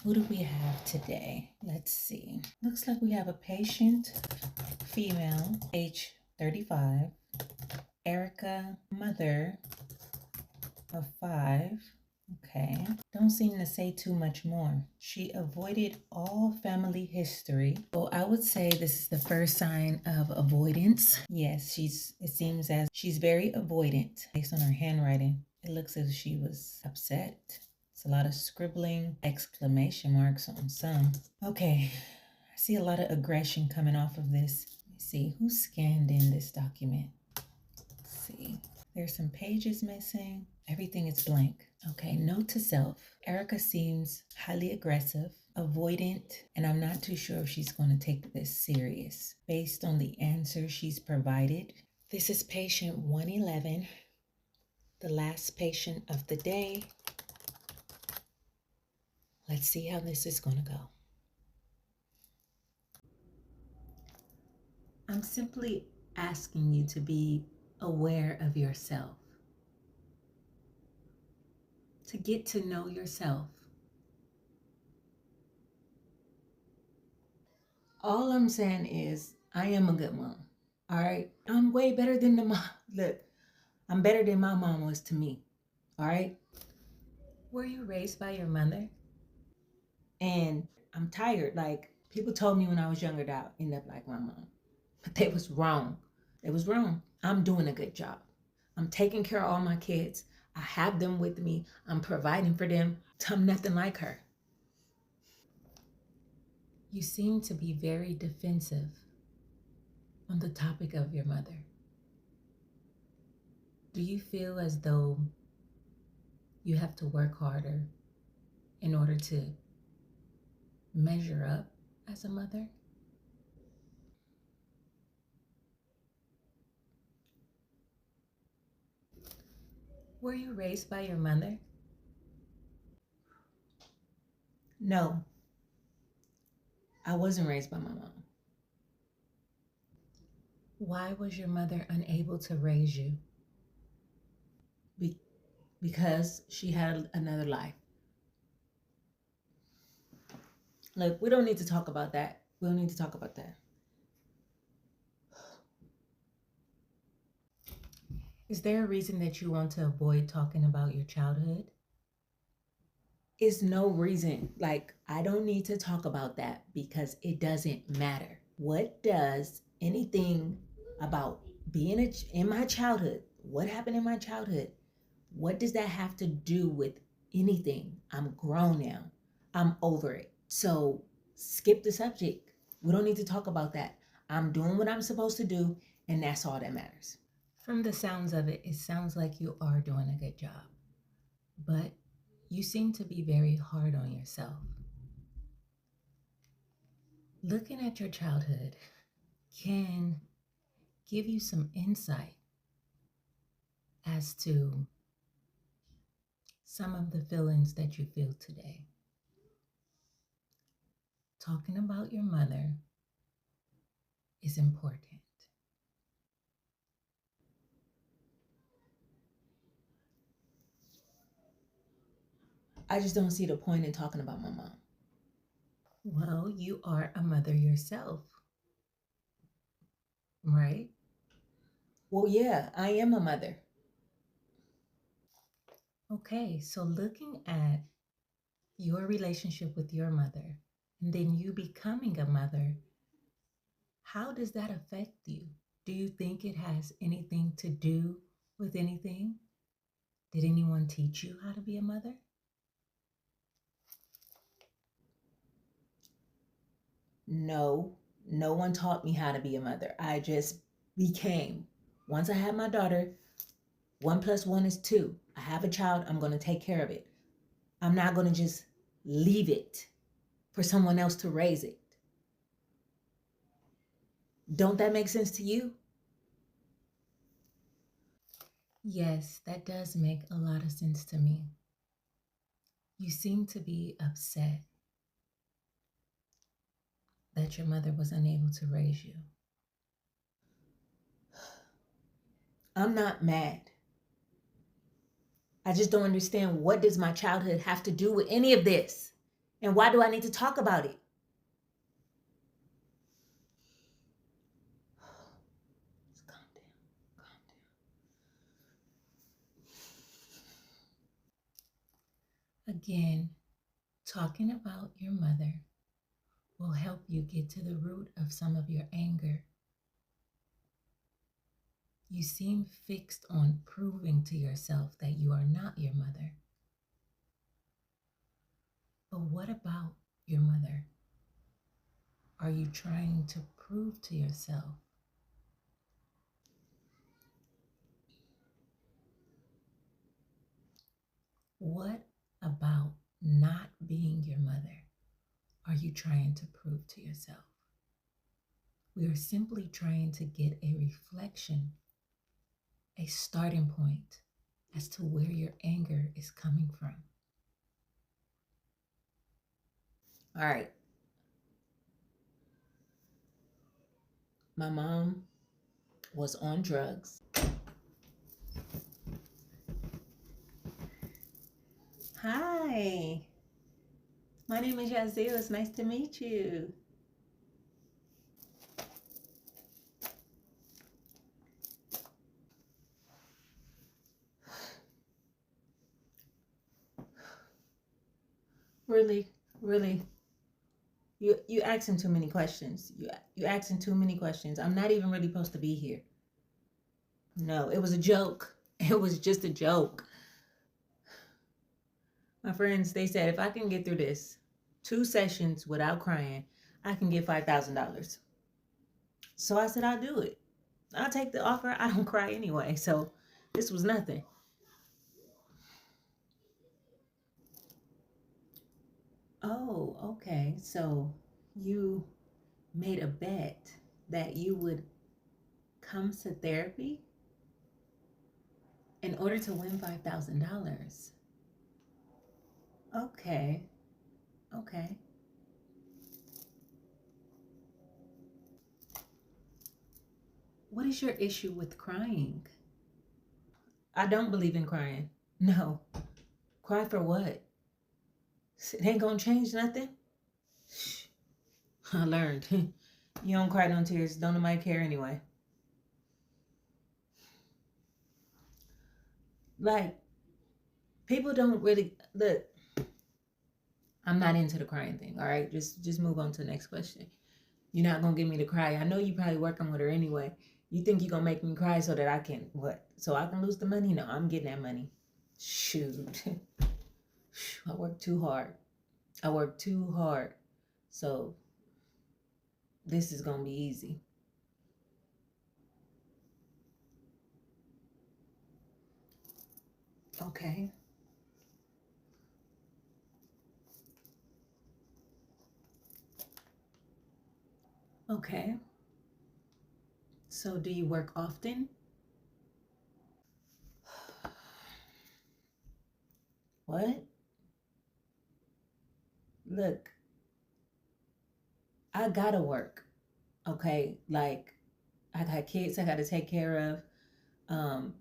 Who do we have today? Let's see. Looks like we have a patient, female, age 35, Erica, mother of 5. Okay. Don't seem to say too much more. She avoided all family history. So I would say this is the first sign of avoidance. Yes, it seems as she's very avoidant based on her handwriting. It looks as if she was upset. It's a lot of scribbling, exclamation marks on some. Okay, I see a lot of aggression coming off of this. Let me see, who scanned in this document? Let's see, there's some pages missing. Everything is blank. Okay, note to self. Erica seems highly aggressive, avoidant, and I'm not too sure if she's going to take this serious based on the answer she's provided. This is patient 111, the last patient of the day. Let's see how this is going to go. I'm simply asking you to be aware of yourself, to get to know yourself. All I'm saying is I am a good mom. All right? I'm way better than the mom. Look, I'm better than my mom was to me. All right? Were you raised by your mother? And I'm tired. Like, people told me when I was younger that I'd end up like my mom. But they was wrong. They was wrong. I'm doing a good job. I'm taking care of all my kids. I have them with me. I'm providing for them. I'm nothing like her. You seem to be very defensive on the topic of your mother. Do you feel as though you have to work harder in order to measure up as a mother? Were you raised by your mother? No, I wasn't raised by my mom. Why was your mother unable to raise you? Because she had another life. Look, we don't need to talk about that. We don't need to talk about that. Is there a reason that you want to avoid talking about your childhood? It's no reason. Like, I don't need to talk about that because it doesn't matter. What does anything about being in my childhood, what happened in my childhood, what does that have to do with anything? I'm grown now. I'm over it. So skip the subject. We don't need to talk about that. I'm doing what I'm supposed to do, and that's all that matters. From the sounds of it, it sounds like you are doing a good job, but you seem to be very hard on yourself. Looking at your childhood can give you some insight as to some of the feelings that you feel today. Talking about your mother is important. I just don't see the point in talking about my mom. Well, you are a mother yourself, right? Well, yeah, I am a mother. Okay, so looking at your relationship with your mother and then you becoming a mother, how does that affect you? Do you think it has anything to do with anything? Did anyone teach you how to be a mother? No, no one taught me how to be a mother. I just became. Once I had my daughter, 1+1 is 2. I have a child, I'm going to take care of it. I'm not going to just leave it for someone else to raise it. Don't that make sense to you? Yes, that does make a lot of sense to me. You seem to be upset that your mother was unable to raise you. I'm not mad. I just don't understand, what does my childhood have to do with any of this? And why do I need to talk about it? Just calm down. Calm down. Again, talking about your mother will help you get to the root of some of your anger. You seem fixed on proving to yourself that you are not your mother. But what about your mother? Are you trying to prove to yourself? What about not being your mother are you trying to prove to yourself? We are simply trying to get a reflection, a starting point as to where your anger is coming from. All right. My mom was on drugs. Hi, my name is Yazil. It's nice to meet you. Really, really, you asking too many questions. You asking too many questions. I'm not even really supposed to be here. No, it was a joke. It was just a joke. My friends, they said if I can get through this 2 sessions without crying, I can get $5,000. So I said I'll do it. I'll take the offer. I don't cry anyway, so this was nothing. Oh, okay. So you made a bet that you would come to therapy in order to win $5,000. Okay. Okay. What is your issue with crying? I don't believe in crying. No. Cry for what? It ain't gonna change nothing. I learned. You don't cry no tears. Don't nobody care anyway. Like, people don't really look. I'm not into the crying thing. All right, just move on to the next question. You're not gonna get me to cry. I know you probably working with her anyway. You think you're gonna make me cry so that I can what? So I can lose the money? No, I'm getting that money. Shoot. I work too hard. I work too hard. So this is gonna be easy. Okay. Okay. So do you work often? What? Look, I gotta work. Okay, like I got kids I gotta take care of. Um,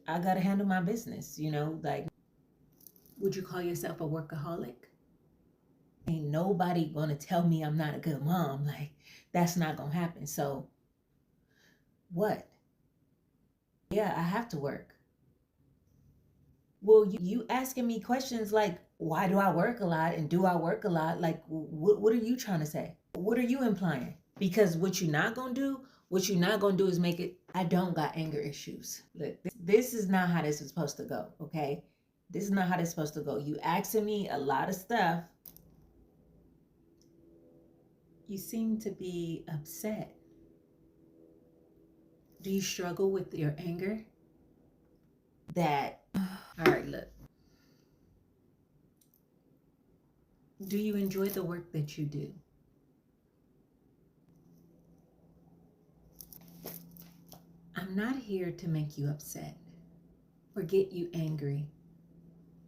I gotta handle my business, like would you call yourself a workaholic? Ain't nobody gonna tell me I'm not a good mom. Like, that's not gonna happen. So what? Yeah, I have to work. Well, you asking me questions like, why do I work a lot and do I work a lot? Like, what are you trying to say? What are you implying? Because what you're not gonna do is make it, I don't got anger issues. Look, this is not how this is supposed to go, okay? This is not how this is supposed to go. You asking me a lot of stuff. You seem to be upset. Do you struggle with your anger? All right, look. Do you enjoy the work that you do? I'm not here to make you upset or get you angry.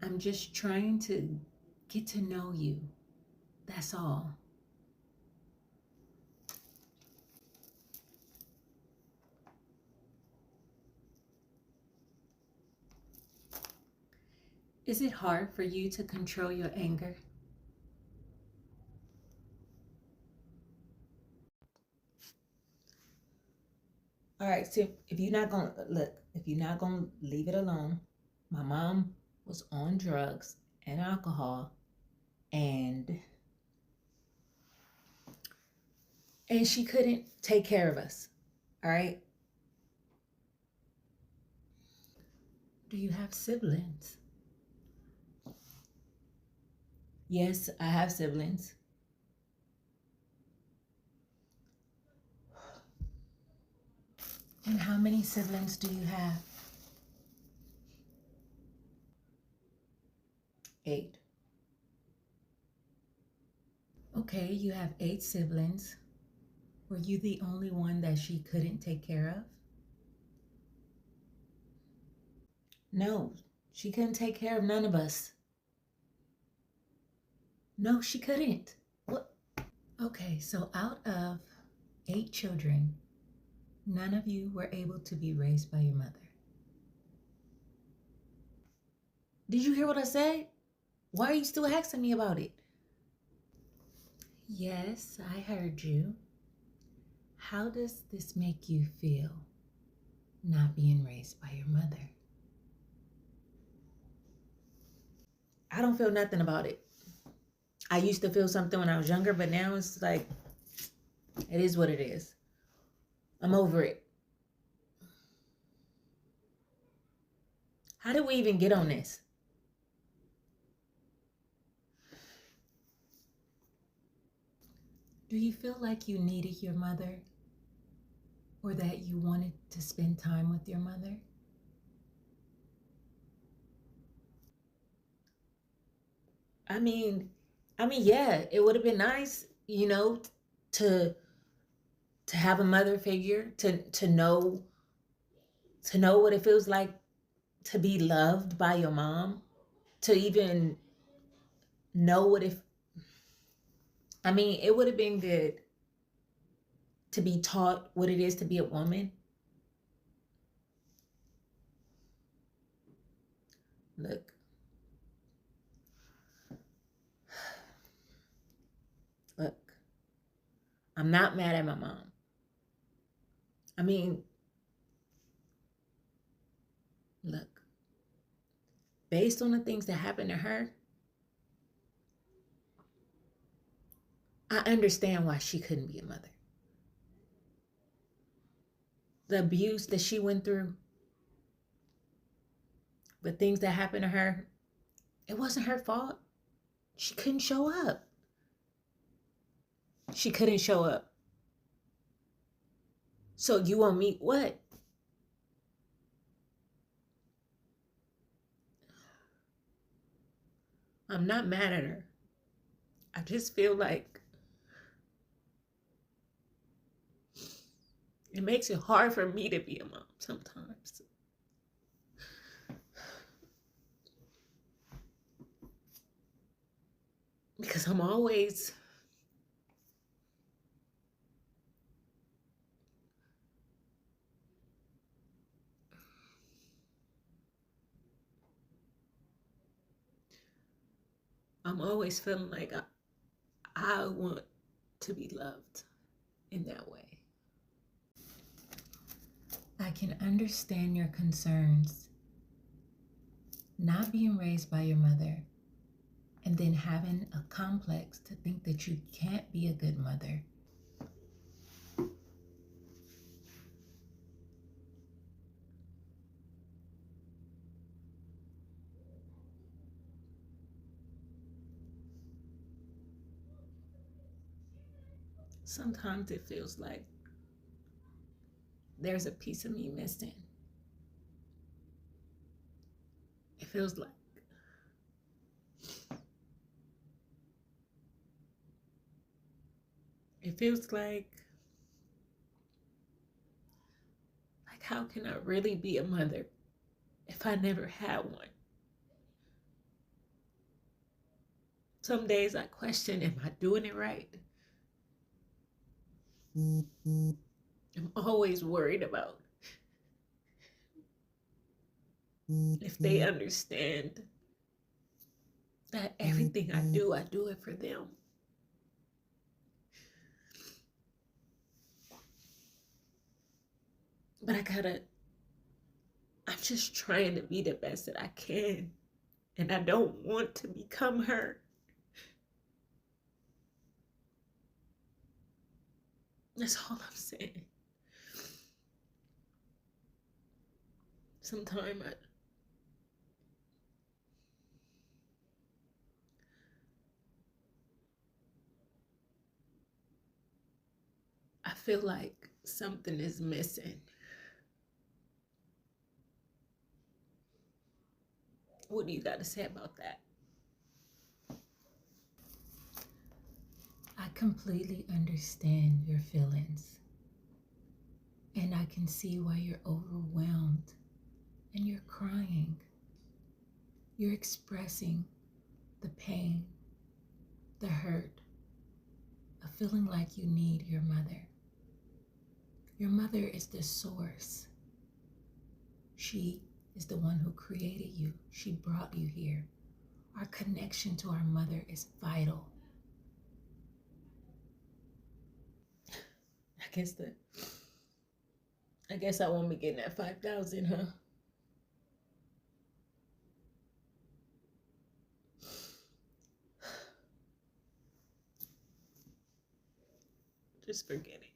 I'm just trying to get to know you. That's all. Is it hard for you to control your anger? All right, so if you're not going to look, if you're not going to leave it alone, my mom was on drugs and alcohol, and she couldn't take care of us. All right? Do you have siblings? Yes, I have siblings. And how many siblings do you have? 8. Okay, you have 8 siblings. Were you the only one that she couldn't take care of? No, she couldn't take care of none of us. No, she couldn't. What? Okay, so out of 8 children, none of you were able to be raised by your mother. Did you hear what I said? Why are you still asking me about it? Yes, I heard you. How does this make you feel, not being raised by your mother? I don't feel nothing about it. I used to feel something when I was younger, but now it's like, it is what it is. I'm over it. How did we even get on this? Do you feel like you needed your mother, or that you wanted to spend time with your mother? I mean, yeah, it would have been nice, to have a mother figure, to know what it feels like to be loved by your mom, to even know what if it would have been good to be taught what it is to be a woman. Look, I'm not mad at my mom. Look, based on the things that happened to her, I understand why she couldn't be a mother. The abuse that she went through, the things that happened to her, it wasn't her fault. She couldn't show up. She couldn't show up. So you want me what? I'm not mad at her. I just feel like it makes it hard for me to be a mom sometimes. Because I'm always feeling like I want to be loved in that way. I can understand your concerns. Not being raised by your mother and then having a complex to think that you can't be a good mother. Sometimes it feels like there's a piece of me missing. It feels like how can I really be a mother if I never had one? Some days I question, am I doing it right? I'm always worried about if they understand that everything I do it for them. But I'm just trying to be the best that I can. And I don't want to become her. That's all I'm saying. Sometimes I feel like something is missing. What do you got to say about that? I completely understand your feelings. And I can see why you're overwhelmed and you're crying. You're expressing the pain, the hurt, of feeling like you need your mother. Your mother is the source. She is the one who created you. She brought you here. Our connection to our mother is vital. I guess I won't be getting that 5,000, huh? Just forget it.